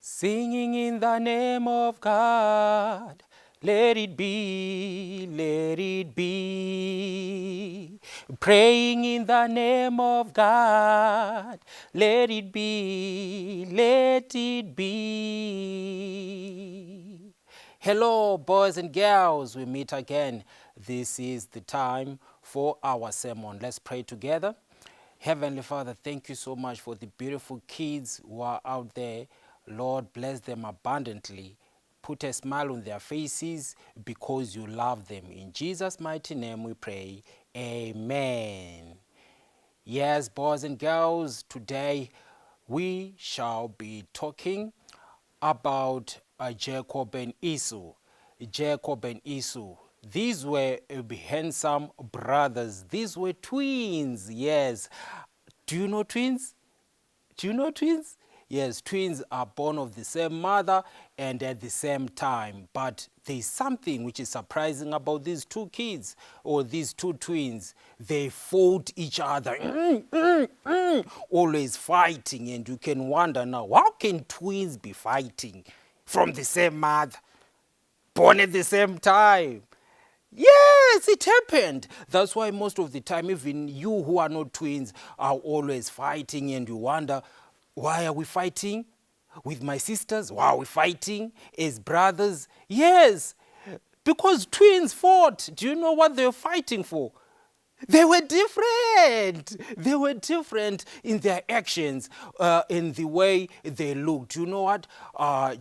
Singing in the name of God, let it be, let it be. Praying in the name of God, let it be, let it be. Hello, boys and girls, we meet again. This is the time for our sermon. Let's pray together. Heavenly Father, thank you so much for the beautiful kids who are out there. Lord, bless them abundantly. Put a smile on their faces because you love them. In Jesus' mighty name we pray. Amen. Yes, boys and girls, today we shall be talking about Jacob and Esau. Jacob and Esau. These were handsome brothers. These were twins. Yes. Do you know twins? Do you know twins? Yes, twins are born of the same mother and at the same time. But there's something which is surprising about these two kids or these two twins. They fought each other, always fighting. And you can wonder now, how can twins be fighting from the same mother, born at the same time? Yes, it happened. That's why most of the time, even you who are not twins are always fighting and you wonder, why are we fighting? With my sisters? Why are we fighting as brothers? Yes, because twins fought. Do you know what they were fighting for? They were different. They were different in their actions, in the way they looked. You know what?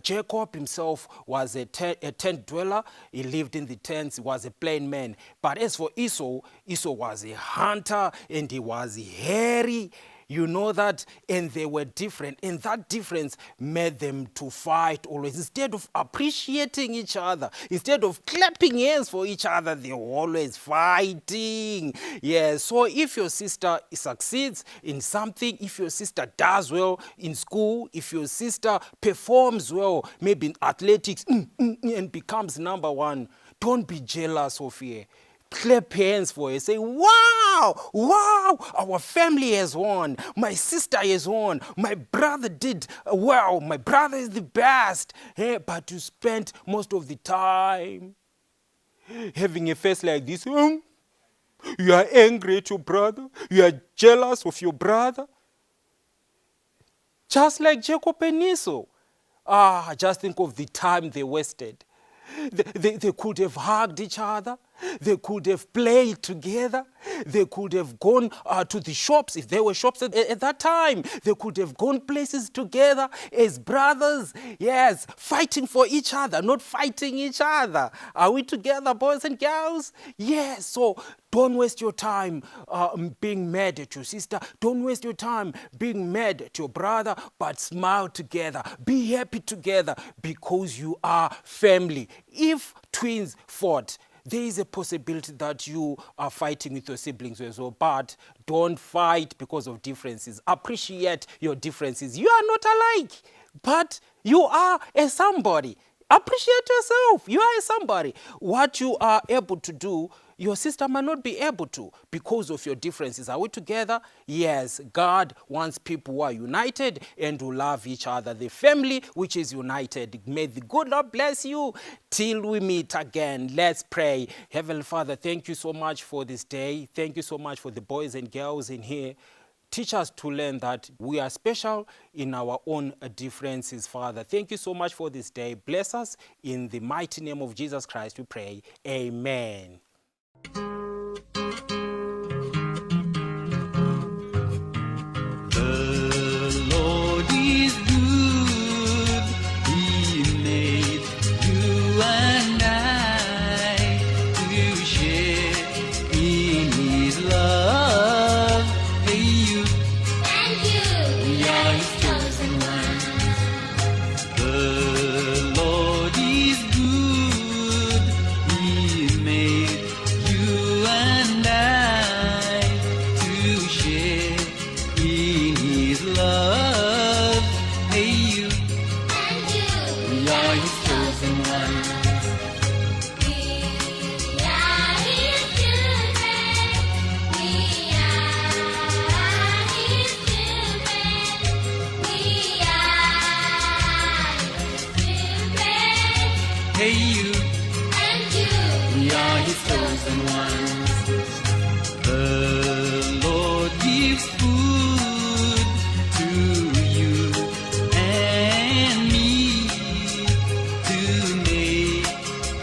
Jacob himself was a tent dweller. He lived in the tents. He was a plain man. But as for Esau, Esau was a hunter and he was hairy. You know that, and they were different, and that difference made them to fight always. Instead of appreciating each other, instead of clapping hands for each other, they were always fighting. Yeah, so if your sister succeeds in something, if your sister does well in school, if your sister performs well, maybe in athletics, and becomes number one, don't be jealous of her. Clap hands for her. Say, wow, wow, our family has won. My sister has won. My brother did well. My brother is the best. Hey, but you spent most of the time having a face like this. You are angry at your brother. You are jealous of your brother. Just like Jacob and Esau. Just think of the time they wasted. They could have hugged each other. They could have played together. They could have gone to the shops, if there were shops at that time. They could have gone places together as brothers. Yes, fighting for each other, not fighting each other. Are we together, boys and girls? Yes, so don't waste your time being mad at your sister. Don't waste your time being mad at your brother, but smile together. Be happy together because you are family. If twins fought, there is a possibility that you are fighting with your siblings as well, but don't fight because of differences. Appreciate your differences. You are not alike, but you are a somebody. Appreciate yourself. You are a somebody. What you are able to do, your sister might not be able to because of your differences. Are we together? Yes, God wants people who are united and who love each other. The family which is united. May the good Lord bless you till we meet again. Let's pray. Heavenly Father, thank you so much for this day. Thank you so much for the boys and girls in here. Teach us to learn that we are special in our own differences, Father. Thank you so much for this day. Bless us in the mighty name of Jesus Christ, we pray. Amen. The Lord is good. He made you and I to share in His love. Hey, you and you, we are His chosen ones. The Lord is good. He made you and I to share in His love. Hey, you and you, we are His chosen ones. we are His children. We are His children. Hey you, and you. we are his chosen ones. The Lord gives food to you and me to make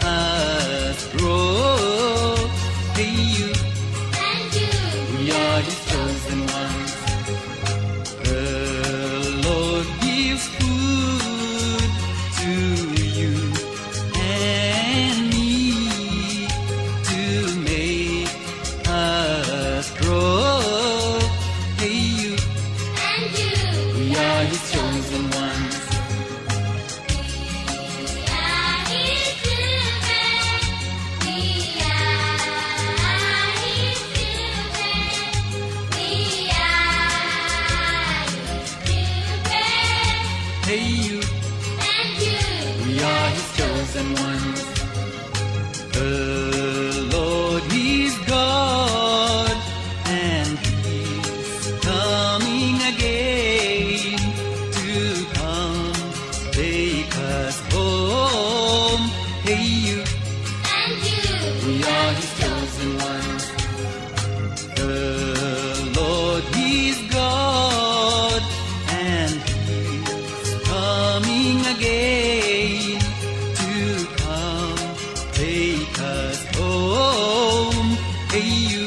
us grow. Hey you, And you. we are his chosen ones. The Lord gives food to you and me to make us grow. Hey you, And you. we are his chosen ones. We are his children. We are his children. We are his children. Hey you, And you. we are his chosen ones. The Lord is God, and he's coming again to come take us home. Hey you, And you. we are his chosen ones. The Lord is God, and he's coming again to come take us home. Hey you,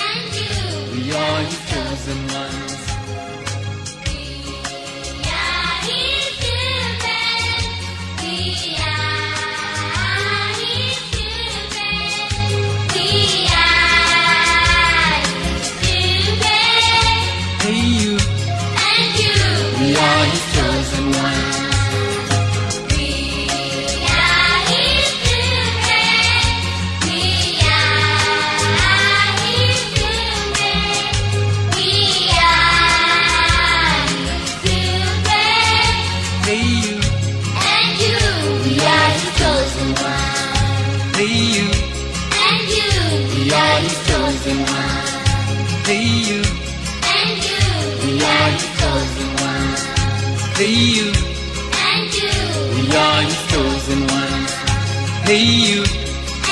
And you. we are his chosen ones. We are his children. We are his children. We are his children. Hey you, And you. we are his chosen ones. We are his children. We are his children. We are his children. Hey you, And you. We are his chosen ones. hey you, And you. we are his chosen ones. Hey you, And you. we are his chosen ones. Hey you, And you. we are his chosen ones. Hey you,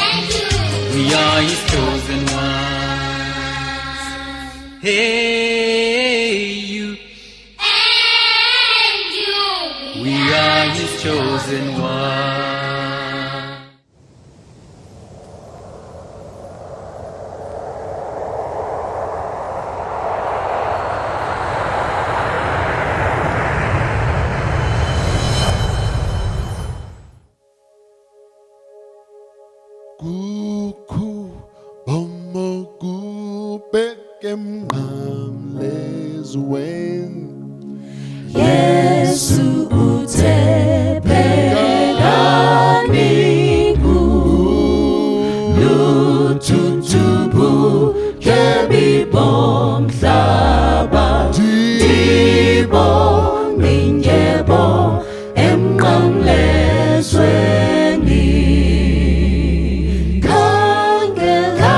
And you. we are his chosen ones. Hey you, And you. we are his chosen ones. Kuku Mhomho kubheke emnqamlezweni Yesu uthe bhekani luthuthuphu kebibomhlaba diboningebo emnqamlezweni khangela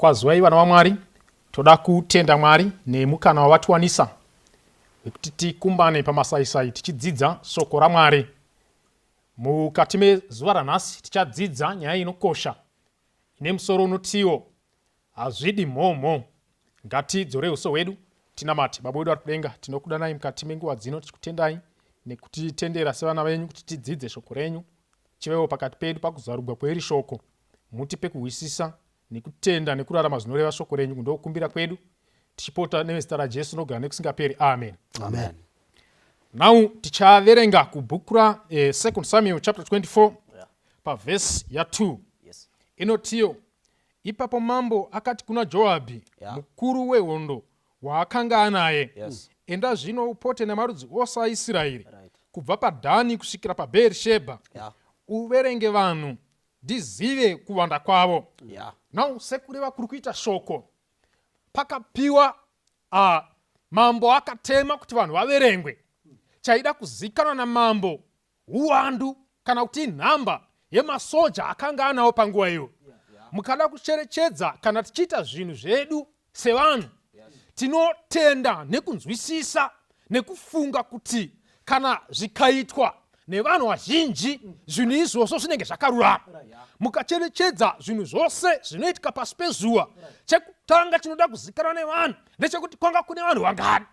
Kwazwai vana vaMwari, toda kutenda Mwari nemukana wavatiwanisa wekuti tikumbane pamasaisai tichidzidza shoko raMwari. Mukati mezuva ranhasi tichadzidza nyaya inokosha ine musoro unotiwo Hazvidi Mhomho. Ngatidzore uso hwedu tinamate. Baba wedu ari kudenga, tinokudanai mukati menguva dzino, tichikutendai nekutitendera sevana venyu kuti tidzidze shoko renyu. Chivewo pakati pedu pakuzarugwa kweri shoko, mutipe kuhwisisa nekutenda nekurarama zvinoreva shoko renyu. Ndokumbira kwedu tichipota nezita raJesu nogara nekusingaperi. Amen. Amen. Now tichaverenga kubhuku ra 2 Samuel chapter 24 pavhesi ya2. Yes. Inotiyo, ipapo mambo akati kuna Joabhi, mukuru wehondo waakanga anaye, enda zvino upote nemarudzi ose aIsraeri, kubva paDhani kusvikira paBheerishebha, uverenge vanhu ndizive kuwanda kwavo. Now sekureva kuri kuita shoko, pakapiwa mambo akatema kuti vanhu vaverengwe. Chaida kuzikanwa namambo uwandu kana kuti nhamba yemasoja akanga anawo panguva iyo. Mukada kucherechedza kana tichiita zvinhu zvedu sevanhu, tinotenda nekunzwisisa nekufunga kuti kana zvikaitwa nevanhu vazhinji zvinhu izvozvo zvinenge zvakarurama. Mukacherechedza zvinhu zvose zvinoitika pasi pezuva, chekutanga chinoda kuzikanwa nevanhu ndechekuti kwanga kune vanhu vangani.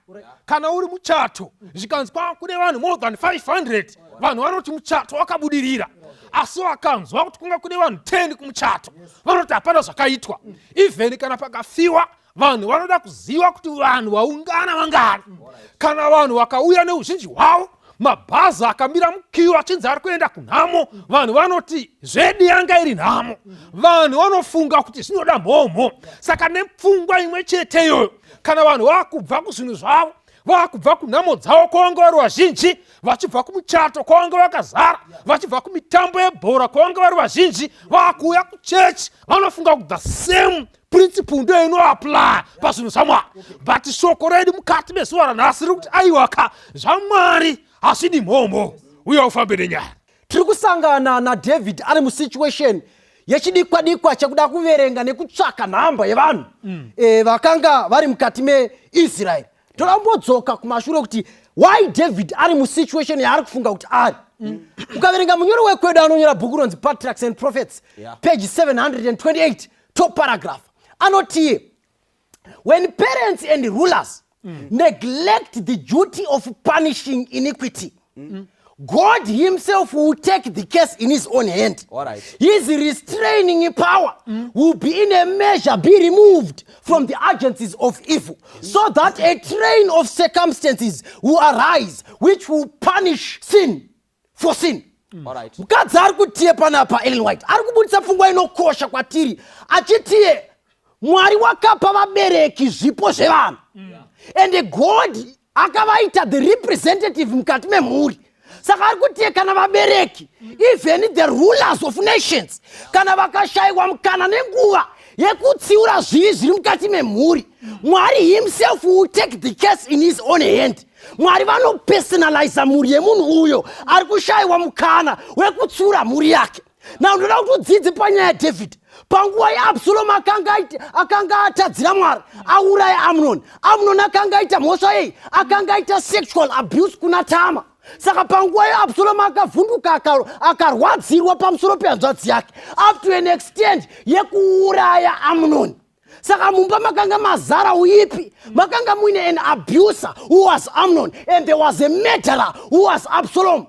Kana uri muchato zvikanzi kwanga kune vanhu more than 500, vanhu vanoti muchato wakabudirira. Asi vakanzwa kuti kwanga kune vanhu 10 kumuchato, vanoti hapana zvakaitwa. Even kana pakafiwa, vanhu vanoda kuziva kuti vanhu vaungana vangani. Kana vanhu vakauya neuzhinji hwavo, mabhazi akamira mukiwa achinzi ari kuenda kunhamo, vanhu vanoti zvedu yanga iri nhamo. Vanhu vanofunga kuti zvinoda mhomho. Saka nepfungwa imwe chete iyoyo, kana vanhu vakubva kuzvinhu zvavo, vakubva kunhamo dzavo kwavanga vari vazhinji, vachibva kumuchato kwavanga vakazara, vachibva kumitambo yebhora kwavanga vari vazhinji, vakuuya kuchechi, vanofunga kuti the same principle ndo inoapply pazvinhu zvaMwari. But shoko redu mukati mezuva ranhasi riri kuti aiwaka zvaMwari Hazvidi Mhomho uye ufambe nenyaya. Tiri kusangana naDavid ari musituation yechidikwa-dikwa chekuda kuverenga nekutsvaka nhamba yevanhu vakanga vari mukati meIsraeri. Toda kumbodzoka kumashure kuti why David ari musituation yaari kufunga kuti ari. Ukaverenga munyori wekwedu anonyora bhuku ronzi Patriarchs and Prophets, page 728, top paragraph, anoti, when parents and rulers neglect the duty of punishing iniquity, God himself will take the case in his own hand. His restraining power will be in a measure be removed from the agencies of evil, so that a train of circumstances will arise which will punish sin for sin. Mukadzi ari kutiye panapa Ellen White ari kubudisa pfungwa inokosha kwatiri achitiye Mwari wakapa vabereki zvipo zvevanhu, and God akavaita the representative mukati memhuri. Saka ari kuti kana vabereki, even the rulers of nations, kana vakashaiwa mukana nenguva yekutsiura zvivi zviri mukati memhuri, Mwari himself will take the case in his own hand. Mwari vanopersonalize mhuri yemunhu uyo ari kushaiwa mukana wekutsiura mhuri yake. Na ndoda kuti udzidze panyaya yaDavid. Panguva yaAbsalom akanga atadzira Mwari auraya Amnon. Amnon akanga aita mhosva yei, akanga aita sexual abuse kuna Tama. Saka panguva yaAbsalom akavhunduka akarwadzirwa pamusoro pehanzvadzi yake, up to an extent yekuuraya Amnon. Saka mumba makanga mazara uipi, makanga muine an abuser who was Amnon, and there was a murderer who was Absalom.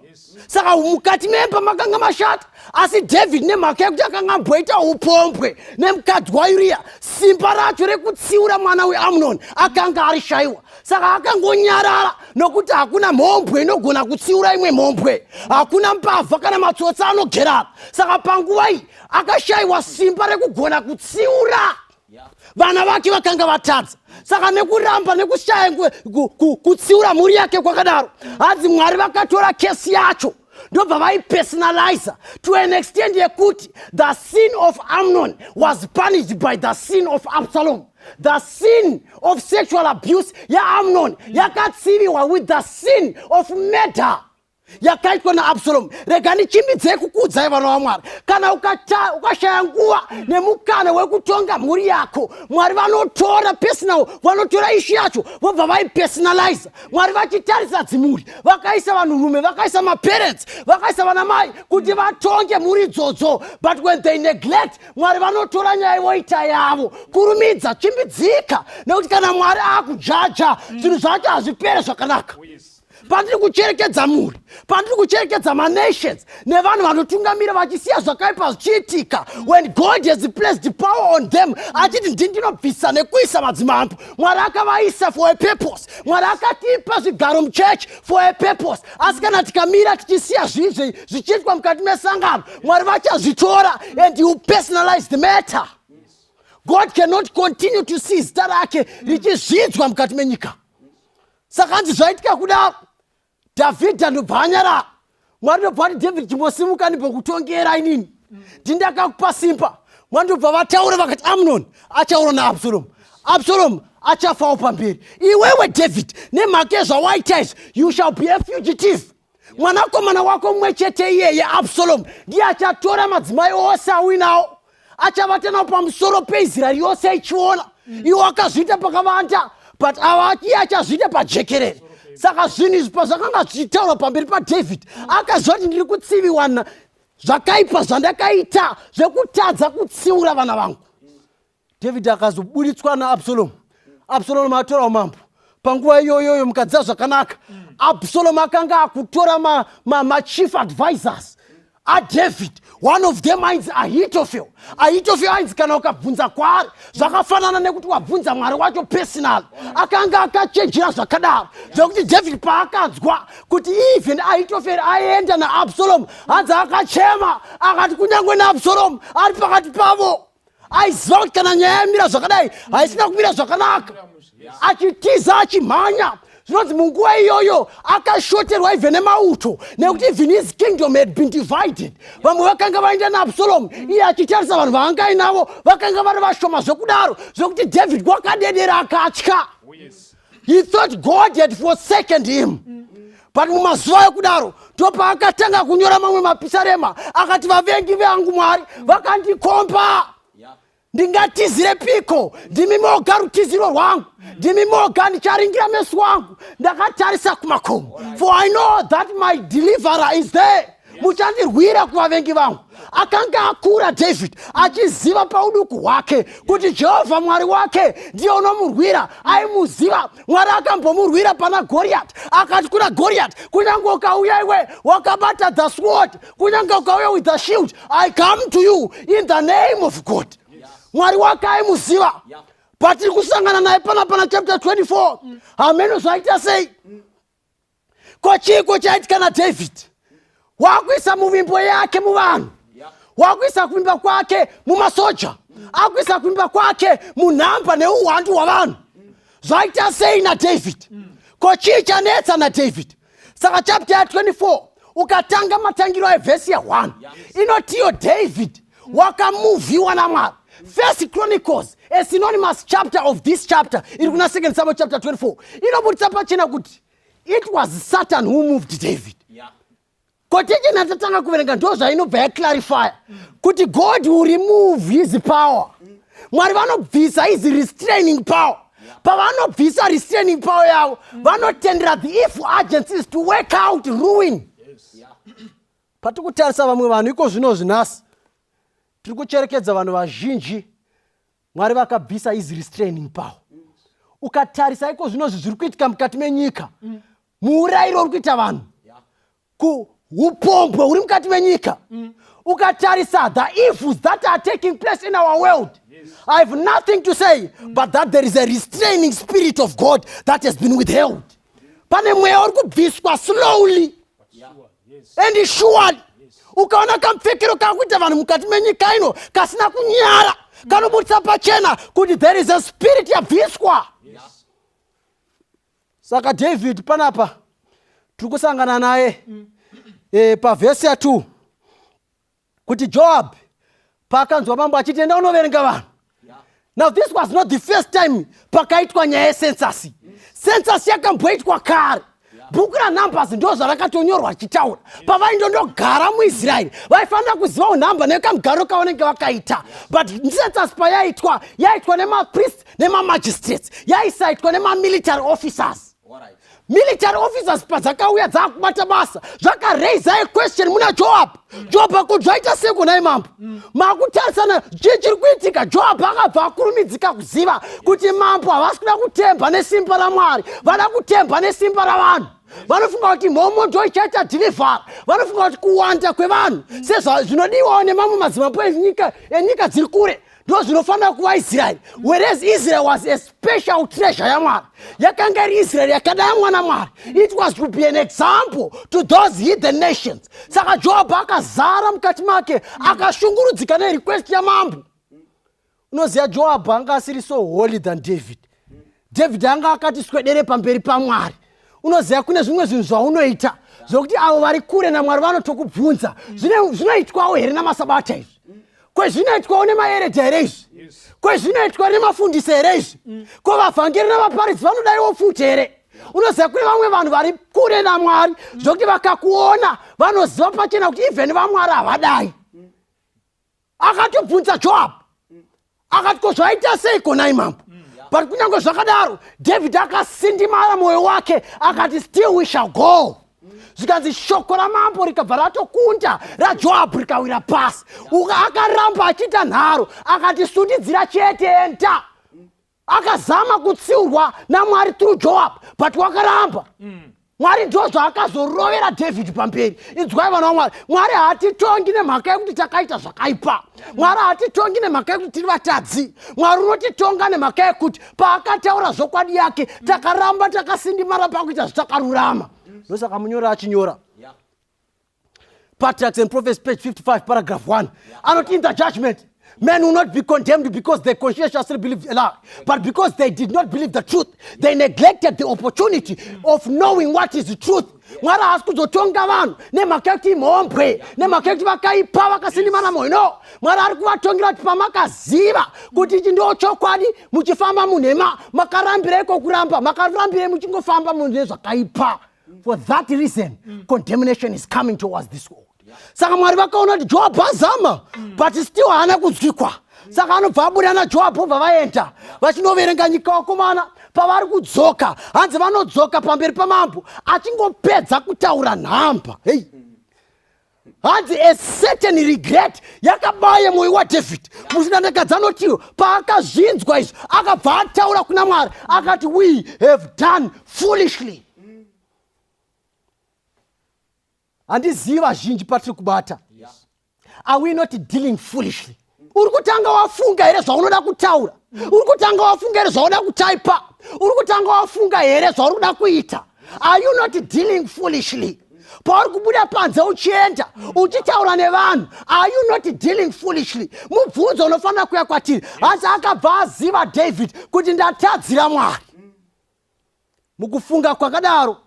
Saka mukati memba makanga mashata, asi David nemhaka yekuti akanga amboita upombwe nemukadzi waUria, simba racho rekutsiura mwana weAmnon akanga arishaiwa. Saka akangonyarara nokuti hakuna mhombwe inogona kutsiura imwe mhombwe, hakuna mbavha kana matsotsa anogerara. Saka panguva iyi akashaiwa simba rekugona kutsiura vana vake vakanga vatadza. Saka nekuramba nekushaya kutsiura mhuri yake kwakadaro, hadzi Mwari vakatora kesi yacho ndobva vaipersonalize to an extent yekuti the sin of Amnon was punished by the sin of Absalom. The sin of sexual abuse yaAmnon yakatsiviwa with the sin of murder yakaitwa naAbsalom. Rega ndichimbidzei kukuudzai vana vaMwari, kana ukashaya nguva nemukana wekutonga mhuri yako, Mwari vanotora personal, vanotora ishu yacho vobva vaipersonalize. Mwari vachitarisa dzimhuri, vakaisa vanhurume, vakaisa maparents, vakaisa vanamai kuti vatonge mhuri idzodzo. But when they neglect, Mwari vanotora nyaya voita yavo. Kurumidza, chimbidzika, nekuti kana Mwari akujaja zvinhu zvacho hazvipere zvakanaka. Pandiri kucherekedza mhuri, pandiri kucherekedza manations nevanhu vanotungamira vachisiya zvakaipa zvichiitika. When God has placed power on them, achiti ndinobvisa nekuisa madzimambo, Mwari akavaisa for a purpose. Mwari akatipa zvigaro muchechi for a purpose. Asi kana tikamira tichisiya zvizvi zvichiitwa mukati mesangano, Mwari vachazvitora and you personalize the matter. God cannot continue to see zita rake richizvidzwa mukati menyika. Saka hanzi zvaitika kudaro, David andobva anyarara. Mwari ndobva ati David chimbosimuka ndibokutongera inini, ndindakakupa simba. Mwari ndobva vataura vakati Amnon achaura naAbsalom, Absalom achafawo pamberi. Iwewe David, nemhaka yezvawaita izvi, you shall be a fugitive. Mwanakomana wako mumwe chete iyeye Absalom ndiye achatora madzimai ose awinawo, achavata nawo pamusoro peIsraeri yose ichiona. Iwo akazviita pakavanda, but iye achazviita pajekerere. Saka zvinhu izvi pazvakanga zvichitaura pamberi paDavid, akaziva kuti ndiri kutsiviwa zvakaipa zvandakaita zvekutadza kutsiura vana vangu. David akazobuditswa naAbsalom. Absalom atora umambo. Panguva iyoyo mukadzi zvakanaka, Absalom akanga akutora ma-chief advisors aDavid. One of them ainzi Ahithophel. Ahithophel ainzi kana ukabvunza kwaari zvakafanana nekuti wabvunza Mwari wacho personal. Akanga akachenjera zvakadaro zvekuti David paakanzwa kuti even Ahithophel aenda naAbsalom, hanzi akachema akati kunyange naAbsalom ari pakati pavo aiziva kuti kana nyaya yamira zvakadai haisina kumira zvakanaka, achitiza achimhanya. Zvinonzi munguva iyoyo akashoterwa even nemauto, nekuti even his kingdom had been divided. Vamwe vakanga vaenda naAbsalom, iye achitarisa vanhu vaanga ainavo vakanga vari vashoma zvekudaro zvokuti David wakadedera akatya. He thought God had forsaken him. But mumazuva ekudaro ndopaakatanga kunyora mamwe mapisarema akati vavengi vangu Mwari vakandikomba. Ndingatizire piko, ndimi moga rutiziro rwangu, ndimi moga ndicharingira meso wangu, ndakatarisa kumakomo. For I know that my deliverer is there. Muchandirwira kuvavengi vangu. Akanga akura David achiziva pauduku hwake kuti Jehovha Mwari wake ndiye unomurwira. Aimuziva. Mwari akambomurwira pana Goliath. Akati kuna Goliath, kunyange ukauya iwe wakabata the sword, kunyange ukauya with the shield, I come to you in the name of God. Mwari wake aimuziva. But tiri kusangana naye pana chapter 24. Hameno zvaita sei? Kochiko chaitika naDavid. Wakuisa muvimbo yake muvanhu, wakuisa kuvimba kwake mumasoja, akuisa kuvimba kwake munhamba neuwandu hwavanhu. Zvaita sei naDavid? Kochii chanetsa naDavid? Saka chapter ya 24 ukatanga matangiro evhesi ya1 inotiyo David wakamuvhiwa naMwari. First Chronicles, a synonymous chapter of this chapter, iri kuna 2 Samuel chapter 24, inobudisa pachena kuti it was Satan who moved David. Koteche natatanga kuverenga ndo zvainobva yaclarify kuti God will remove his power. Mwari vanobvisa his restraining power. Pavanobvisa restraining power yavo, vanotendera the evil agencies to work out ruin. Patikutarisa vamwe vanhu iko zvino zvinasi, tiri kucherekedza vanhu vazhinji, Mwari vakabvisa his restraining power. Ukatarisa iko zvino zviri kuitika mukati menyika, muurayiro uri kuita vanhu, upombwe huri mukati menyika, ukatarisa the evils that are taking place in our world, I have nothing to say but that there is a restraining spirit of God that has been withheld. Pane mweya uri kubviswa slowly and surely. Ukaona kamupfekero kakuita vanhu mukati menyika ino kasina kunyara, kanobudisa pachena kuti there is a spirit yabviswa. Saka David panapa tiri kusangana naye pavhesi ya 2 kuti Joab pakanzwa mambo achiti enda unoverenga vanhu. Now this was not the first time pakaitwa nyaya yecensus. Census yakamboitwa kare. bhuku raNumbers ndo zvarakatonyorwa chitaura pavaindondogara muIsraeri vaifanira kuziva nhamba nekamugaro kavanenge vakaita, but census payaitwa nemapriest nemamagistrates, yaisaitwa nemamilitary officers. Military officers padzakauya dzakubata basa zvakaraisa question muna Joab. Joab akudzaita seko nai mambo makutarisana chiri kuitika. Joab akabva akurumidzika kuziva kuti mambo havasi kuda kutemba nesimba raMwari, vada kutemba nesimba ravanhu. Vanofunga kuti Mhomho ndo ichaita deliver, vanofunga kuti kuwanda kwevanhu sezvinodiwawo nemamwe madzimambo enyika dziri kure ndo zvinofanira kuva Israel, whereas Israel was a special treasure yaMwari. Yakanga iri Israel yakada yamwana Mwari. It was to be an example to those hidden nations. Saka Joab akazara mukati make akashungurudzika nerequest yamambo. Unoziva Joab anga asiri so holy than David. David anga akati swedere pamberi paMwari. Unoziva kune zvimwe zvinhu zvaunoita zvokuti avo vari kure naMwari vanotokubvunza zvinoitwawo here namasabata izvi, kwezvinoitwawo nemaeredha here izvi, kwezvinoitwa nemafundisi here izvi, ko vavhangeri navaparidzi vanodaiwo futi here. Unoziva kune vamwe vanhu vari kure naMwari zvokuti vakakuona vanoziva pachena kuti even vaMwari havadai. Akatobvunza Joab akati ko zvaita seiko nai mambo? But kunyange zvakadaro David akasindimara mwoyo wake akati still we shall go. Zvikanzi shoko ramambo rikabva ratokunda raJoab rikawira pasi. Akaramba achiita nharo akati sundidzira chete enta. Akazama kutsiurwa naMwari through Joab, but wakaramba. Mwari ndo zvaakazorovera David pamberi. Inzwai vana vaMwari, Mwari haatitongi nemhaka yekuti takaita zvakaipa. Mwari haatitongi nemhaka yekuti tiri vatadzi. Mwari unotitonga nemhaka yekuti paakataura zvokwadi yake takaramba takasindimara pakuita zvatakarurama. Ndosaka munyori achinyora Patriarchs and Prophets page 55 paragraph 1 anoti in the judgment men will not be condemned because they conscientiously believed a lie, but because they did not believe the truth. They neglected the opportunity of knowing what is the truth. Mwari haasi kuzotonga vanhu nemhaka yekuti mhombwe, nemhaka yekuti vakaipa vakasindimana mwoyo. No, Mwari ari kuvatongera kuti pamakaziva kuti ichi ndo chokwadi muchifamba munhema makarambireko kuramba, makarambirei muchingofamba mune zvakaipa. For that reason, condemnation is coming towards this world. Saka Mwari vakaona kuti Joab azama, but still haana kunzwikwa. Saka anobva abuda naJoab bva vaenda vachinoverenga nyika wakomana. Pavari kudzoka hanzi vanodzoka pamberi pamambo achingopedza kutaura nhamba. Hey, hanzi a certain regret yakabaya mwoyo waDavid. Muzinandeka dzanotiwo paakazvinzwa izvo akabva ataura kuna Mwari akati we have done foolishly. Handiziva zhinji patiri kubata. Are we not dealing foolishly? Uri kutanga wafunga here zvaunoda kutaura? Uri kutanga wafunga here zvaunoda kutaipa? Uri kutanga wafunga here zvauri kuda kuita? Are you not dealing foolishly? Pauri kubuda panze uchienda uchitaura nevanhu, are you not dealing foolishly? Mubvunzo unofanira kuya kwatiri. Hanzi akabva aziva David kuti ndatadzira Mwari. Mukufunga kwakadaro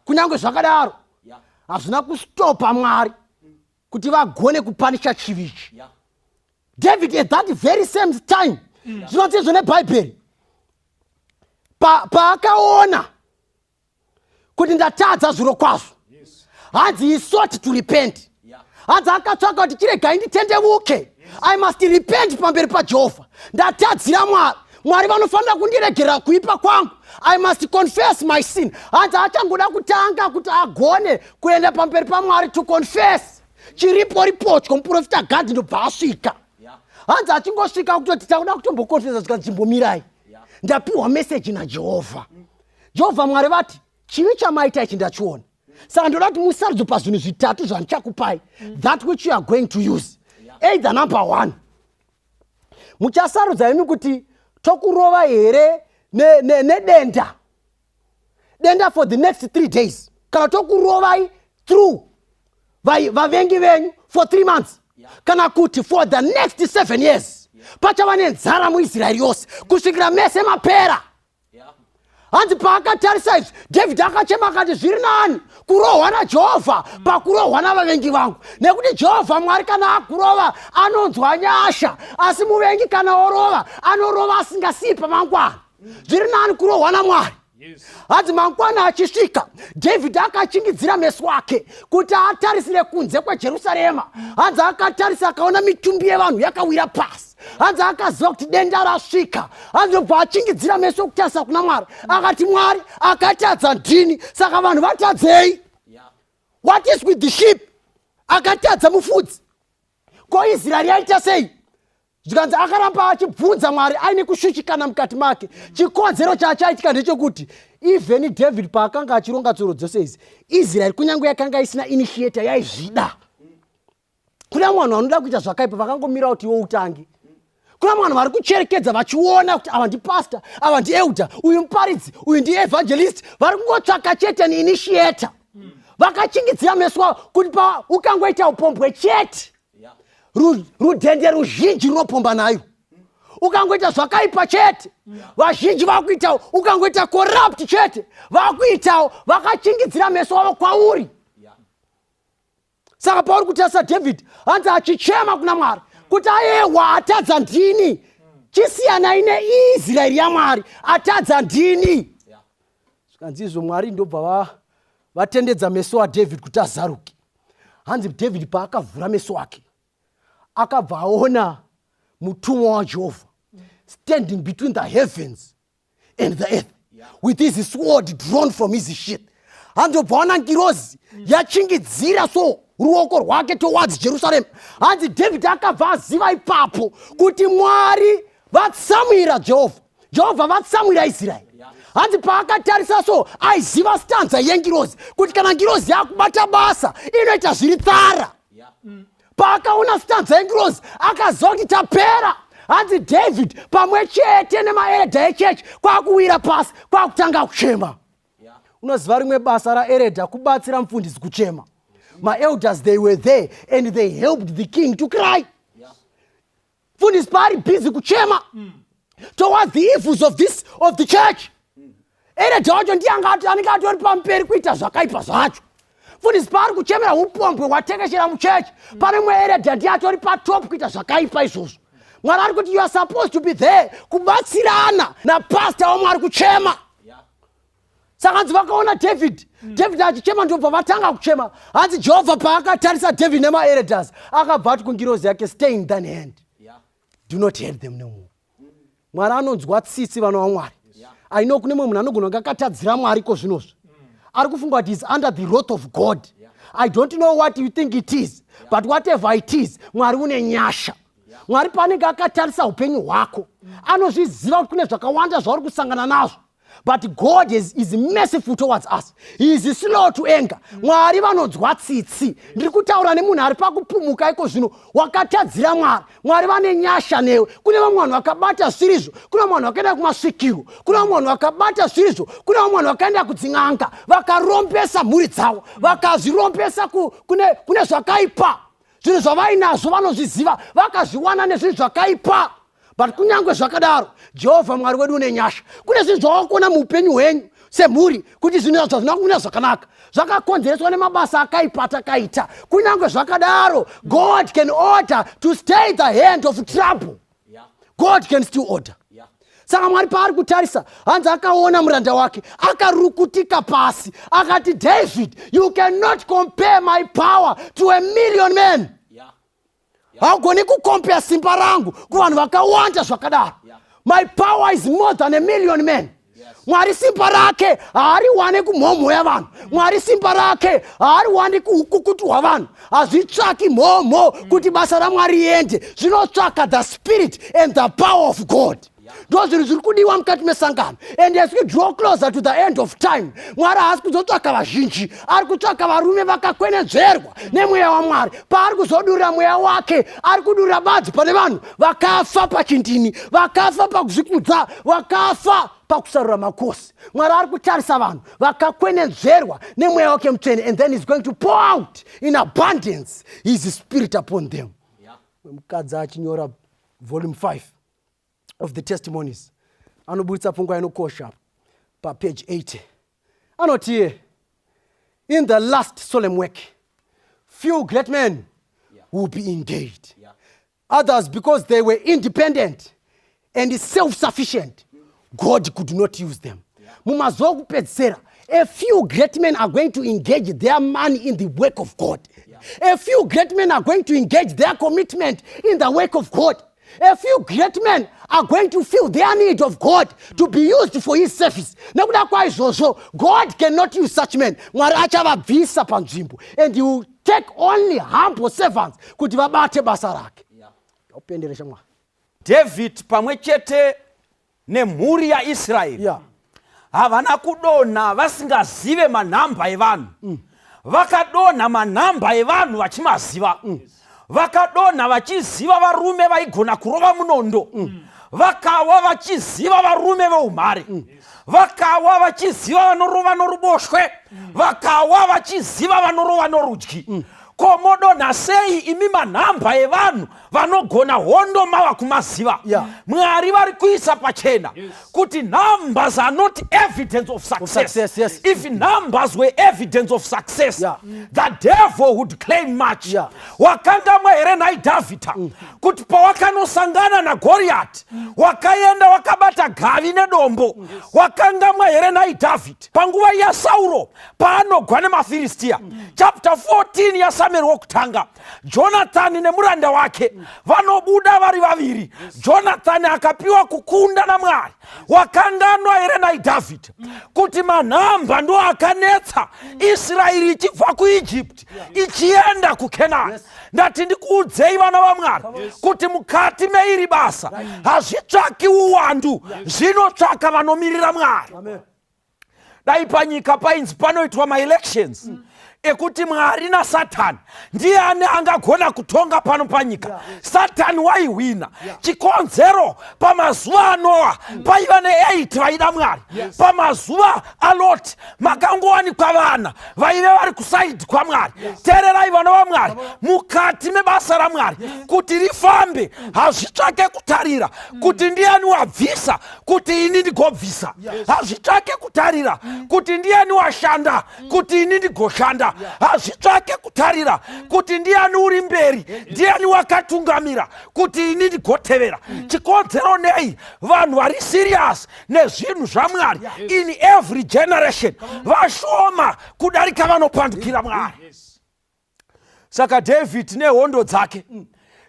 kunyange zvakadaro hazvina kustopa Mwari kuti vagone kupanisha chivichi. David at that very same time zvinotizvo neBhaibheri paakaona kuti ndatadza zviro kwazvo hanzi he sought to repent. Hanzi akatsvaka kuti chiregai nditendeuke, I must repent pamberi paJehovha. Ndatadzira Mwari, Mwari vanofanira kundiregera kuipa kwangu. I must confess my sin. Hanzi achangoda kutanga kuti agone kuenda pamberi paMwari to confess. Chiripo ripotyo muprofita Gadi ndobva asvika. Hanzi achingosvika kutoti takuda kutombokonfesa zvikanzi chimbomirai. Ndapiwa message naJehovha. Jehovha Mwari vati chivi chamaita ichi ndachiona. Saka ndoda kuti musarudzo pazvinhu zvitatu zvandichakupai, that which you are going to use. Either number 1, muchasarudza imi kuti tokurova here nedenda for the next 3 days, kana tokurovai through vavengi venyu for 3 months, kana kuti for the next 7 years pachava nenzara muIsraeri yose kusvikira mese mapera. Hanzi paakatarisa izvi David akachema akati zviri nani kurohwa naJehovha pakurohwa navavengi vangu, nekuti Jehovha Mwari kana akurova anonzwa nyasha, asi muvengi kana orova anorova asingasiyi pamangwana. Zviri nani kurohwa naMwari hanzi mangwana achisvika David akachingidzira meso ake kuti atarisire kunze kwejerusarema. Hanzi akatarisa akaona mitumbi yevanhu yakawira pasi. Hanzi akaziva kuti denda rasvika. Hanzi obva achingidzira meso kutarisa kuna Mwari akati Mwari akatadza ndini, saka vanhu vatadzei. What is with the sheep? Akatadza mufudzi. Ko Israeri yaita sei? Zvikanzi akaramba achibvunza Mwari aine kushushikana mukati make. Chikonzero chachaitika ndechekuti even David paakanga achironga tsoro dzose idzi, Israeri kunyange yakanga isina initiator yaizvida. Kuna vanhu vanoda kuita zvakaipa vakangomira kuti iwo utangi. Kuna vanhu vari kucherekedza vachiona kuti ava ndipastor, ava ndielder, uyu muparidzi, uyu ndievangelist, vari kungotsvaka chete neinitiator. Vakachingidzira meso avo kuti ukangoita upombwe chete. Rudhende ruzhinji runopomba nayo. Ukangoita zvakaipa chete, vazhinji vakuitawo. Ukangoita corrupt chete, vakuitawo. Vakachingidzira meso avo kwauri. Saka pauri kutarisa David, hanzi achichema kuna Mwari kuti ayewa atadza ndini. Chisiyana ine Israeri yaMwari atadza ndini. Zvikanzi izvo Mwari ndobva vatendedza meso aDavid kuti azaruke. Hanzi David paakavhura meso ake akabva aona mutumwa waJehovha standing between the heavens and the earth with his sword drawn from his sheath. Hanzi obva aona ngirozi yachingidzira so ruoko rwake towards Jerusalem. Hanzi David akabva aziva ipapo kuti Mwari vatsamwira Jehovha vatsamwira Israeri. Hanzi paakatarisa so aiziva stanza yengirozi kuti kana ngirozi yakubata basa inoita zviri tsara. Paakaona stanza yengirozi akaziva kuti tapera. Hanzi David pamwe chete nemaeredha echechi kwakuwira pasi kwakutanga kuchema. Unoziva rimwe basa raeredha kubatsira mufundisi kuchema. My elders, they were there and they helped the king to cry. Mufundisi paari busy kuchema towards the evils of the church. Eredha wacho ndiye anenge atori pamperi kuita zvakaipa zvacho. Mufundisi paari kuchemera upombwe hwatekeshera muchechi, pane mumwe eredha ndiye atori patop kuita zvakaipa izvozvo. Mwari ari kuti you are supposed to be there kubatsirana napastor waMwari kuchema. Saka hanzi vakaona David achichema ndobva vatanga kuchema. Hanzi Jehovha paakatarisa David nemaeredhas akabva ati kungirozi yake, stay in thine hand. Do not hate them no more. Mwari anonzwa tsitsi vana vaMwari. I know kune mumwe munhu anogona kunge akatadzira Mwari ko zvinozvo. Ari kufunga kuti he is under the wrath of God. I don't know what you think it is, but whatever it is, Mwari une nyasha. Mwari paanenge akatarisa upenyu hwako anozviziva kuti kune zvakawanda zvauri kusangana nazvo. But God is merciful towards us. He is slow to anger. Mwari vanonzwa tsitsi. Ndiri kutaura nemunhu ari pakupumuka iko zvino wakatadzira Mwari. Mwari vane nyasha newe. Kune vamwe vanhu vakabata zvirizvo, kune vamwe vanhu vakaenda kumasvikiro, kune vamwe vanhu vakabata zvirizvo, kune vamwe vanhu vakaenda kudzin'anga, vakarombesa mhuri dzavo, vakazvirombesa kune zvakaipa. Zvinhu zvavainazvo vanozviziva, vakazviwana nezvinhu zvakaipa. But kunyange zvakadaro, Jehovha Mwari wedu une nyasha. Kune zvinhu zvawakona muupenyu hwenyu semhuri kuti zvinhu zvacho zvina kumira zvakanaka, zvakakonzereswa nemabasa akaipa atakaita. Kunyange zvakadaro, God can order to stay the hand of trouble. God can still order. Saka Mwari paari kutarisa, hanzi akaona muranda wake akarukutika pasi akati, David, you cannot compare my power to 1,000,000 men. Haugoni kukompea simba rangu kuvanhu vakawanda zvakadaro. My power is more than 1,000,000 men. Mwari simba rake haariwane kumhomho yavanhu. Mwari simba rake haariwane kuhukukutu hwavanhu. Hazvitsvaki mhomho kuti basa raMwari riende. Zvinotsvaka the spirit and the power of God. Ndo zvinhu zviri kudiwa mukati mesangano. And as we draw closer to the end of time, Mwari haasi kuzotsvaka vazhinji, ari kutsvaka varume vakakwenenzverwa nemweya waMwari. Paari kuzodurira mweya wake, ari kudurira badzi pane vanhu vakafa pachindini, vakafa pakuzvikudza, vakafa pakusarura makosi. Mwari ari kutarisa vanhu vakakwenenzverwa nemweya wake mutsvene, and then he's going to pour out in abundance his spirit upon them. Mukadzi achinyora volume 5 of the testimonies, anobudisa pfungwa inokosha page 80. Anoti, in the last solemn work, few great men will be engaged. Others, because they were independent and self-sufficient, God could not use them. mumazuva okupedzisira, a few great men are going to engage their money in the work of God. A few great men are going to engage their commitment in the work of God. A few great men are going to feel their need of God to be used for his service. Nekuda kwaizvozvo, God cannot use such men. Mwari achavabvisa panzvimbo, and he will take only humble servants kuti vabate basa rake. Upenderesha mwa. David pamwe chete nemhuri yaIsraeri havana kudonha vasingazive manhamba evanhu. Vakadonha manhamba evanhu vachimaziva. Vakadonha vachiziva varume vaigona kurova munondo. Vakawa vachiziva varume veumhare. Vakawa vachiziva vanorova noruboshwe. Vakawa vachiziva vanorova norudyi. Komodonha sei imi manhamba evanhu vanogona hondo mava kumaziva. Mwari vari kuisa pachena kuti numbers are not evidence of success. If numbers were evidence of success, the devil would claim much. Wakanga here naidhavhidha kuti pawakanosangana naGoriath wakaenda wakabata gavi nedombo. Wakanga here naidhavhidha panguva yaSauro paanogwa nemaFiristia. Chapter 14 yaSamueri wokutanga, Jonathani nemuranda wake vanobuda vari vaviri. Jonathani akapiwa kukunda naMwari. Wakanganwa here naDhavhidhi kuti manhamba ndo akanetsa Israeri ichibva kuIjipti ichienda kuKenani. Ndati ndikuudzei vana vaMwari kuti mukati meiri basa hazvitsvaki uwandu, zvinotsvaka vanomirira Mwari. Dai panyika painzi panoitwa maelections ekuti Mwari naSatani ndiani angagona kutonga pano panyika. Satani waihwina. Chikonzero pamazuva aNoa paiva ne8 vaida Mwari. Pamazuva aLoti makangowanikwa vana vaive vari kusaidi kwaMwari. Teererai vana vaMwari, mukati mebasa raMwari kuti rifambe hazvitsvake kutarira kuti ndiani wabvisa kuti ini ndigobvisa. Hazvitsvake kutarira kuti ndiani washanda kuti ini ndigoshanda. Hazvitsvake kutarira kuti ndiani uri mberi, ndiani wakatungamira kuti ini ndigotevera. Chikonzero nei vanhu vari serious nezvinhu zvaMwari in every generation vashoma kudarika vanopandukira Mwari. Saka David nehondo dzake,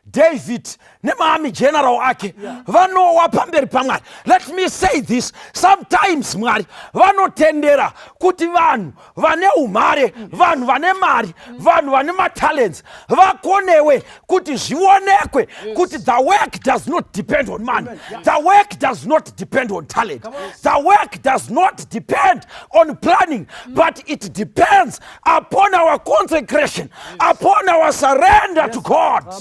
David nemaarmy general ake vanowa pamberi paMwari. Let me say this, sometimes Mwari vanotendera kuti vanhu vane umhare, vanhu vane mari, vanhu vane matalents vakonewe kuti zvionekwe kuti the work does not depend on money. The work does not depend on talent. The work does not depend on planning, but it depends upon our consecration, upon our surrender to God.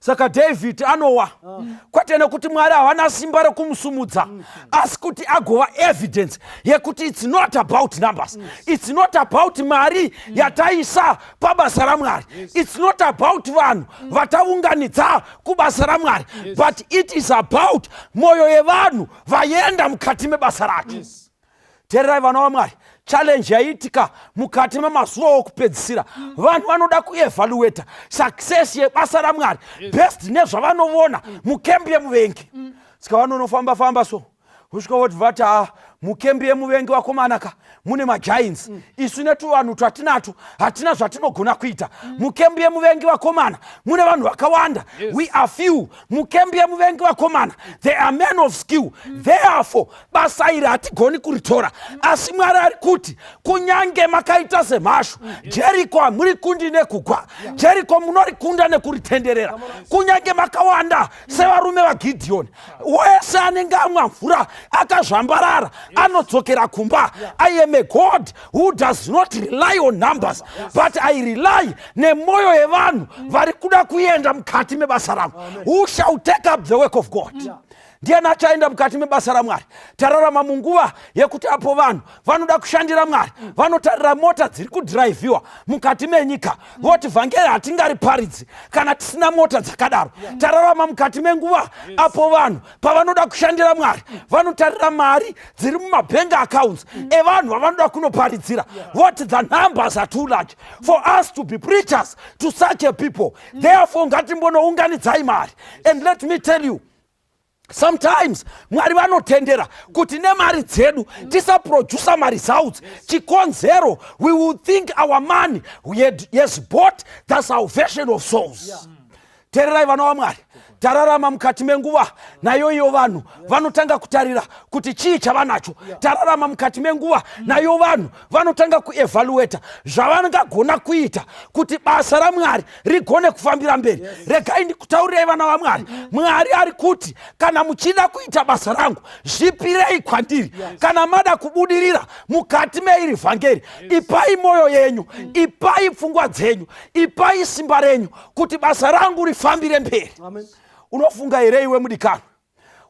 Saka David anowa kwete nekuti Mwari havana simba rekumusumudza, asi kuti agova evidence yekuti it's not about numbers. It's not about mari yataisa pabasa raMwari. It's not about vanhu vataunganidza kubasa raMwari, but it is about moyo yevanhu vaenda mukati mebasa rake. Teererai vana vaMwari, challenge yaitika mukati memazuva okupedzisira. Vanhu vanoda kuevaluata success yebasa raMwari best nezvavanovona mukembi yemuvengi. Saka vanonofamba famba so usvika voti vati mukembi yemuvengi wakomanaka mune magiants. Isu netu vanhu twatinato hatina zvatinogona kuita. Mukembi yemuvengi wakomana mune vanhu vakawanda. We are few. Mukembi yemuvengi wakomana they are men of skill. Therefore basa iri hatigoni kuritora. Asi Mwari ari kuti kunyange makaita semhashu, Jeriko hamuri kundi nekugwa, Jeriko munorikunda nekuritenderera. Kunyange makawanda sevarume vaGidheoni, wese anenge amwa mvura akazvambarara anodzokera kumba. I am a God who does not rely on numbers, but I rely nemoyo yevanhu vari kuda kuenda mukati mebasa rangu. Who shall take up the work of God? Ndiani achaenda mukati mebasa raMwari. Tararama munguva yekuti apo vanhu vanoda kushandira Mwari, vanotarira mota dziri kudhiraivhiwa mukati menyika, voti vhangeri hatingariparidzi kana tisina mota dzakadaro. Tararama mukati menguva apo vanhu pavanoda kushandira Mwari vanotarira mari dziri mumabank accounts evanhu vavanoda kunoparidzira, voti the numbers are too large for us to be preachers to such a people. Therefore ngatimbonounganidzai mari. And let me tell you, sometimes mwari vanotendera kuti nemari dzedu tisaprodusa maresults. Chikonzero, we will think our money has bought the salvation of souls. Tererai vana vamwari, tararama mukati menguva nayo iyo vanhu vanotanga kutarira kuti chii chavanacho. Tararama mukati menguva nayo vanhu vanotanga kuevalueta zvavangagona kuita kuti basa ramwari rigone kufambira mberi. Regai ndikutaurirei vana vamwari, mwari ari kuti kana muchida kuita basa rangu zvipirei kwandiri. Kana mada kubudirira mukati meiri vhangeri, ipai moyo yenyu, ipai pfungwa dzenyu, ipai simba renyu kuti basa rangu rifambire mberi. Unofunga here iwe mudikano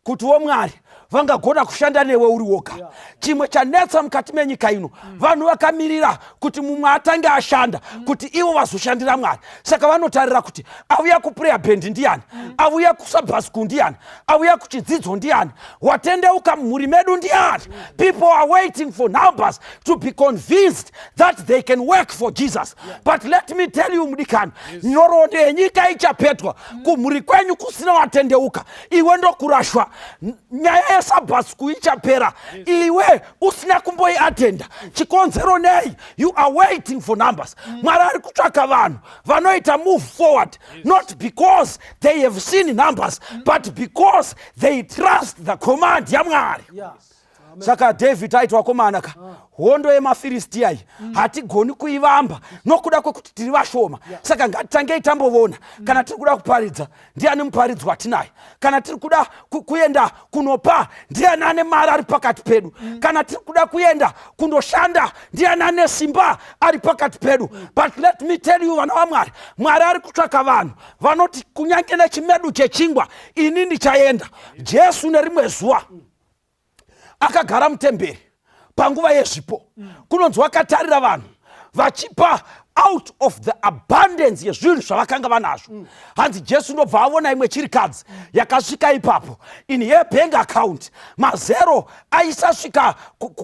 kuti womwari vangagona kushanda newe uri woga? Chimwe chanetsa mukati menyika ino, vanhu vakamirira kuti mumwe atange ashanda kuti ivo vazoshandira mwari. Saka vanotarira kuti auya kuprayer band ndiani, auya kusabha school ndiani, auya kuchidzidzo ndiani, watendeuka mumhuri medu ndiani. People are waiting for numbers to be convinced that they can work for Jesus. But let me tell you mudikano, nhoroondo yenyika ichapetwa kumhuri kwenyu kusina watendeuka, iwe ndokurashwa. Nyaya yesabhasku ichapera, iwe usina kumboiatenda. Chikonzero nei? You are waiting for numbers. Mwari ari kutsvaka vanhu vanoita move forward, not because they have seen numbers, but because they trust the command yamwari. Saka David aiti wakomanaka, hondo yemafiristiya iyi hatigoni kuivamba nokuda kwekuti tiri vashoma. Saka ngatitangei tambovona kana tiri kuda kuparidza ndiani muparidzi watinaye, kana tiri kuda kuenda kunopa ndiani ane mari ari pakati pedu, kana tiri kuda kuenda kundoshanda ndiani ane simba ari pakati pedu. But let me tell you vana vamwari, mwari ari kutsvaka vanhu vanoti kunyange nechimedu chechingwa ini ndichaenda. Jesu nerimwe zuva akagara mutemberi panguva yezvipo, kunonzi wakatarira vanhu vachipa out of the abundance yezvinhu zvavakanga vanazvo. Hanzi Jesu ndobva avona imwe chirikadzi yakasvika ipapo, in her bank account mazero aisasvika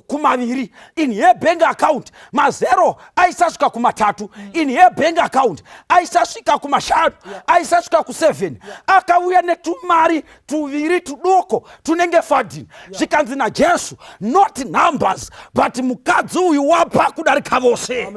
kumaviri, in her bank account mazero aisasvika kumatatu, in her bank account aisasvika kumashanu, aisasvika ku7. Akauya netumari tuviri tudoko tunenge 14. Zvikanzi naJesu, not numbers but mukadzi uyu wapa kudarika vose.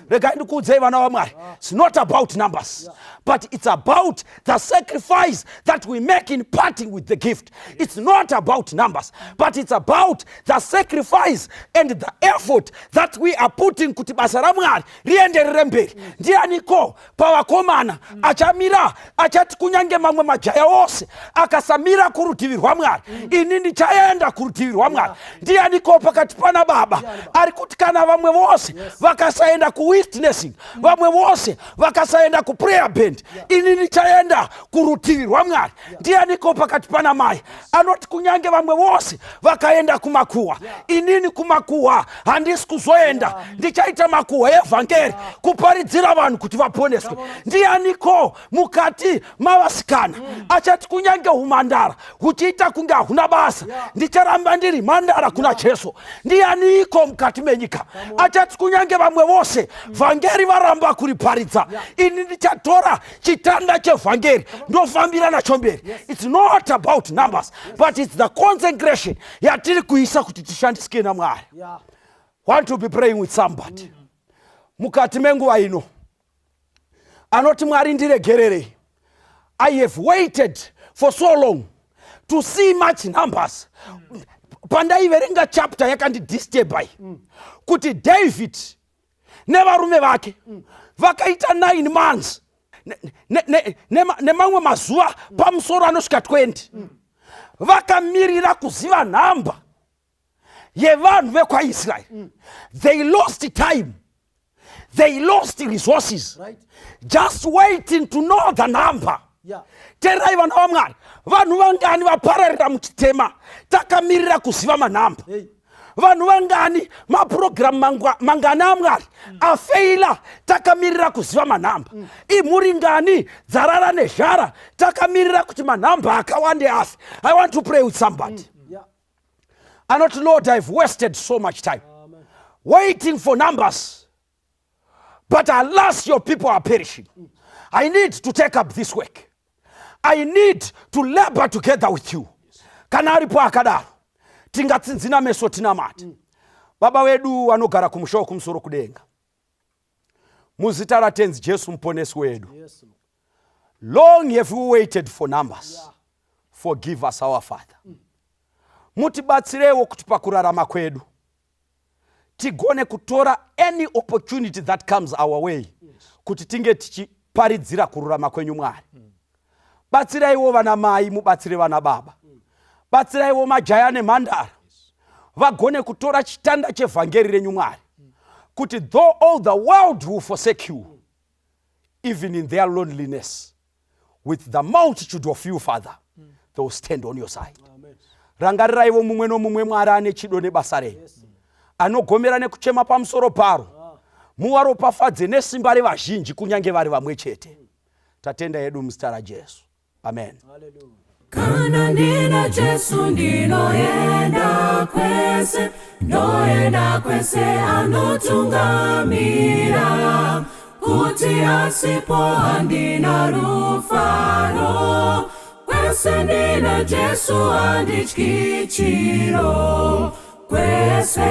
Regai ndikuudzei vana vamwari, it's not about numbers, but it's about the sacrifice that we make in parting with the gift. It's not about numbers, but it's about the sacrifice and the effort that we are putting kuti basa ramwari rienderere mberi. Ndianiko pavakomana achamira achati kunyange mamwe majaya ose akasamira kurutivi rwamwari, ini ndichaenda kurutivi rwamwari. Ndianiko pakati pana baba ari kuti kana vamwe vose vakasaenda kuwitnessing, vamwe vose vakasaenda kuprayer band, ini ndichaenda kurutivi rwamwari. Ndianiko pakati pana mai anoti kunyange vamwe vose vakaenda kumakuwa, inini kumakuwa handisi kuzoenda, ndichaita makuwa evhangeri kuparidzira vanhu kuti vaponeswe. Ndianiko mukati mavasikana achati kunyange humandara huchiita kunge huna basa, ndicharamba ndiri mandara kuna Jesu. Ndianiko mukati menyika achati kunyange vamwe vose vhangeri varamba kuriparidza, ini ndichatora chitanda chevhangeri ndofambira nacho mberi. It's not about numbers, but it's the consecration yatiri kuisa kuti tishandisike naMwari. Want to be praying with somebody mukati menguva ino anoti Mwari ndiregererei, I have waited for so long to see much numbers. Pandaiverenga chapter yakandidisturbai kuti David nevarume vake vakaita 9 months nemamwe mazuva pamusoro anosvika 20 vakamirira kuziva nhamba yevanhu vekwaIsraeri. They lost time, they lost resources, just waiting to know the number. Terai vana vaMwari, vanhu vangani vapararira muchitema takamirira kuziva manhamba. Vanhu vangani maprogram mangani aMwari afeila takamirira kuziva manhamba. Imhuri ngani dzarara nezhara takamirira kuti manhamba akawande afe. I want to pray with somebody. Anoti, Lord, I've wasted so much time waiting for numbers, but alas, your people are perishing. I need to take up this work. I need to labor together with you. Kana aripo akadaro, tingatsinzina meso tinamati. Baba wedu vanogara kumusha kumusoro kudenga. Muzita ratenzi Jesu muponesi wedu. Long have we waited for numbers. Forgive us, our Father. Mutibatsirewo kuti pakurarama kwedu tigone kutora any opportunity that comes our way kuti tinge tichiparidzira kururama kwenyu Mwari. Batsiraiwo vana mai, mubatsire vana baba. Batsiraiwo majaya nemhandara vagone kutora chitanda chevhangeri renyu Mwari, kuti though all the world will forsake you, even in their loneliness, with the multitude of you, Father, they will stand on your side. Rangariraiwo mumwe nomumwe Mwari ane chido nebasa renyu, anogomera nekuchema pamusoro paro, muvaropafadze nesimba revazhinji kunyange vari vamwe chete. Tatenda yedu muzita raJesu. Amen. Kana nina Jesu ndinoenda kwese anotungamira, kuti asipo handina rufaro. Kwese ndina Jesu handityichiro, kwese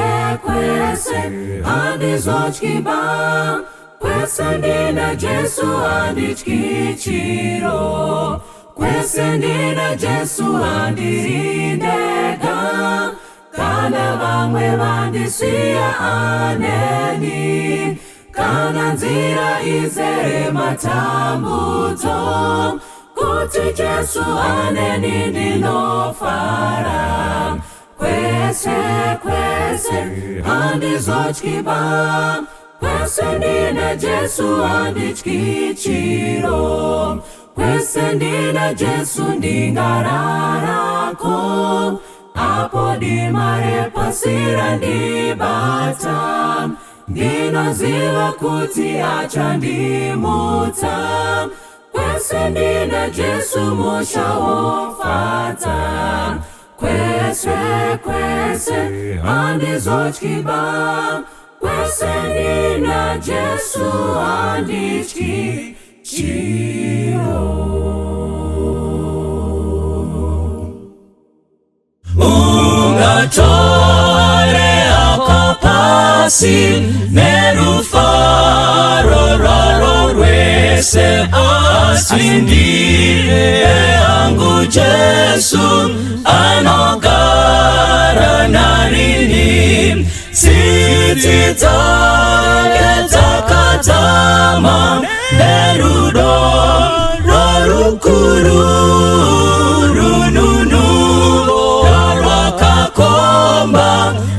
handizotyiba. Kwese ndina Jesu handityichiro, kwese ndina Jesu handirindega. Kana vamwe vandisiya aneni, kana nzira izere matambudzo, kuti Jesu aneni ndinofara. Kwese handizotyiba, kwese ndina Jesu handityichiro, kwese ndina Jesu ndingararako. Apo dimare pasira ndibata, ndinoziva kuti achandimutsa. Kwese ndina Jesu musha wofadza, kwese handizotyiba. Kwese ndina Jesu handityichiro. Ungatore akapasi nerufaro raro rwese, asindire angu Jesu anogara narini. Tsitsi dzake dzakadzama nerudo rorukuru, rununu rwakakomba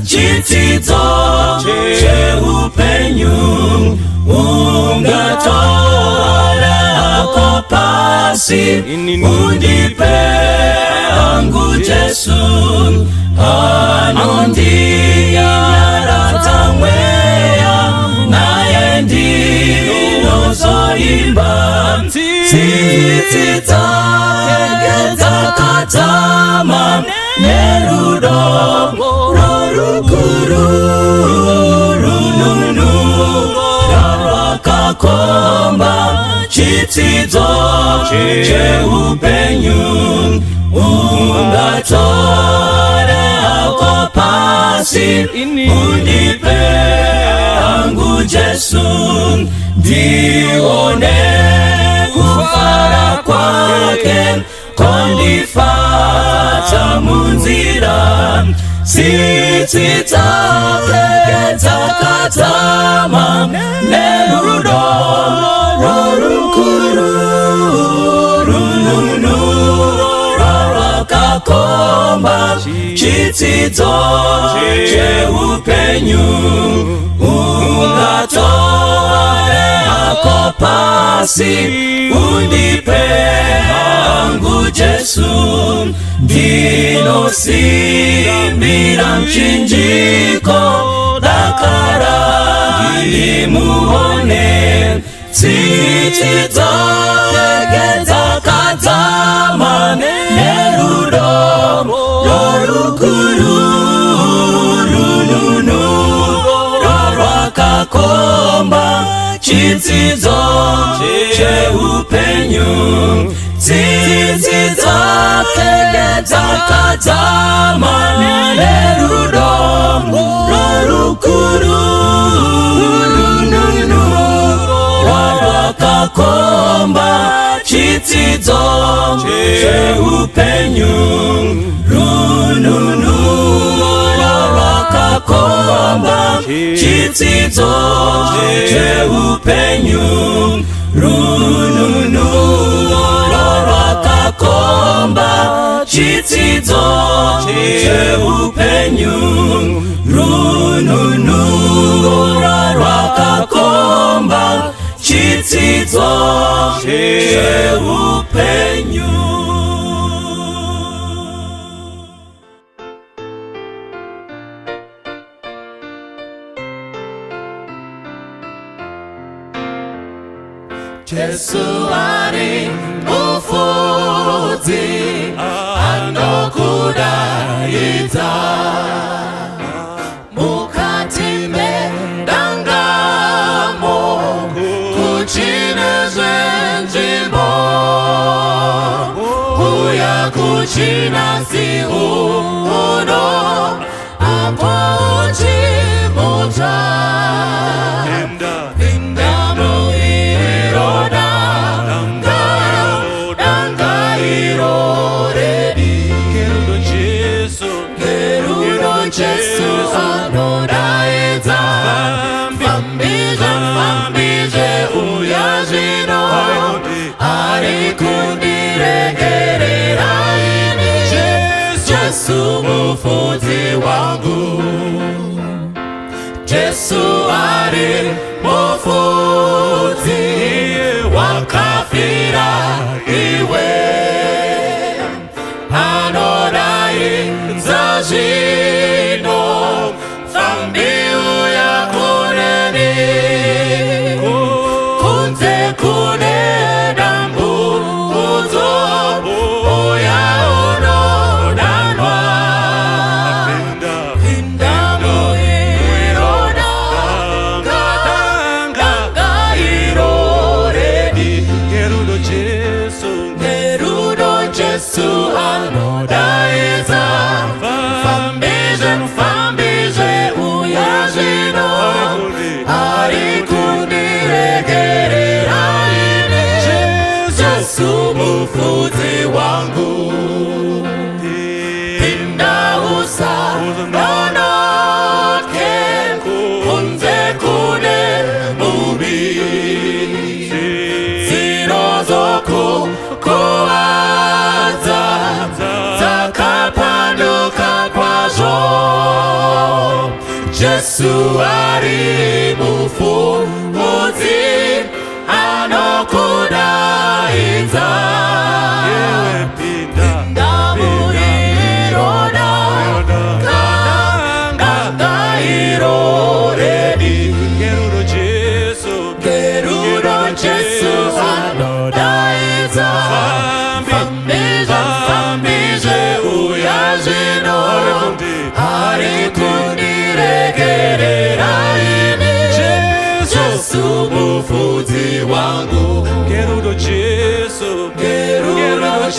chidzidzo cheupenyu. Ungatore ako pasi undipe angu Jesu, anondinyaradza mweya naye ndinozoimba. Tsitsi dzake dzakadzama nerudo rorukuru, rununu rwakakomba chidzidzo cheupenyu. Ungatore ako pasi undipe angu Jesu, ndione kufara kwake kondifadza munzira. Tsitsi dzake dzakadzama nerudo rorukuru, rununu rwakakomba chidzidzo cheupenyu. Ungatore ako pasi undipe angu Jesu, ndinosimbira mchinjiko, dakara ndimuone. Tsitsi dzake dzakadzama nerudo rorukuru, rununu rwakakomba chidzidzo cheupenyu. tsitsi dzake dzakadzama nerudo rorukuru rwakakomba chidzidzo cheupenyu rununu rwakakomba chidzidzo cheupenyu rununu rwakakomba chidzidzo cheupenyu rununu rwakakomba chidzidzo cheupenyu. Jesu ari mufudzi anokudaidza mukati mendangamo kuchine zvenzvimbo uya kuchina siuno apa uchimutsva Jesu anodaidza fambizve uya zvino ari kundiregerera ini Jesu mufudzi wangu Jesu ari mufudzi wakafira iwe anodaidza zvino fambiuya kuneni kunze kune dambudzo uya unodanwa pinda muiroda ganga iro redi gerudo Jesu anodaidza fambizve uya zvino ari kundiregerera ini Jesu mufudzi wangu pinda usanonoke kunze kune mubi dzinozokukuwadza dzakapanduka kwazvo Jesu ari mufudzi anokudaidza pinda muiroda ganga iro redi gerudo Jesu anodaidza fambizve uya zvino ari kundiregerera ini Jesu mufudzi wangu gerudo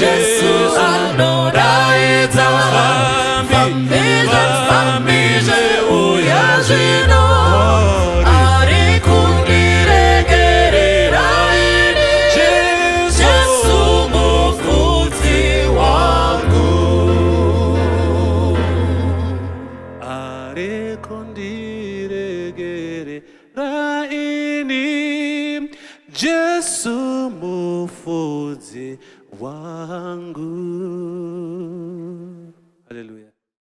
Jesu anodaidza fambizve uya zvino ari kundiregerera ini Jesu mufudzi wangu ari kundiregerera ini Jesu mufudzi wangu.